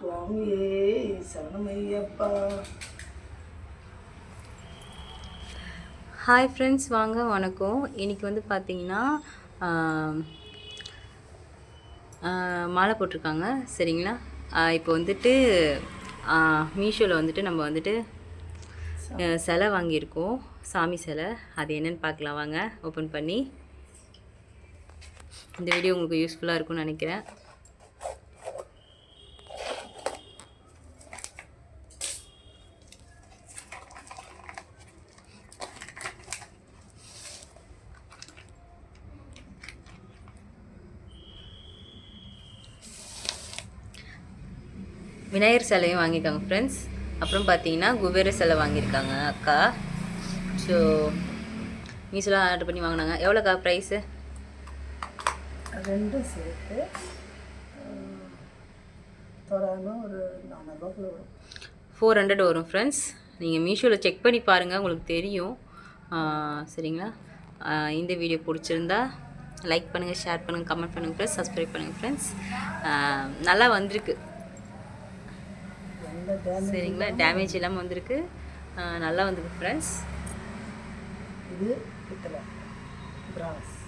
சுவாமியே சரணமையப்பா. Hi friends, வாங்க வணக்கம். இன்றைக்கி வந்து பார்த்திங்கன்னா மாலை போட்டிருக்காங்க சரிங்களா. இப்போ வந்துட்டு மீஷோவில் வந்துட்டு நம்ம வந்துட்டு சிலை வாங்கியிருக்கோம், சாமி சிலை. அது என்னென்னு பார்க்கலாம் வாங்க. ஓப்பன் பண்ணி இந்த வீடியோ உங்களுக்கு யூஸ்ஃபுல்லாக இருக்கும்னு நினைக்கிறேன். விநாயகர் சிலையும் வாங்கியிருக்காங்க ஃப்ரெண்ட்ஸ். அப்புறம் பார்த்தீங்கன்னா குபேர சிலை வாங்கியிருக்காங்க அக்கா. ஸோ மீஷோலாம் ஆர்டர் பண்ணி வாங்கினாங்க. எவ்வளோக்கா ப்ரைஸு? ரெண்டும் சேர்த்து தோராயமாக ஒரு 400 வரும். 400 வரும் ஃப்ரெண்ட்ஸ். நீங்கள் மீஷோவில் செக் பண்ணி பாருங்கள், உங்களுக்கு தெரியும் சரிங்களா. இந்த வீடியோ பிடிச்சிருந்தா லைக் பண்ணுங்கள், ஷேர் பண்ணுங்கள், கமெண்ட் பண்ணுங்கள் ஃப்ரெண்ட்ஸ், சப்ஸ்கிரைப் பண்ணுங்கள் ஃப்ரெண்ட்ஸ். நல்லா வந்திருக்கு சரிங்களா, டேமேஜ் இல்லாமல் வந்திருக்கு, நல்லா வந்திருக்கு ஃப்ரெண்ட்ஸ். இது பித்தளை பிராஸ்.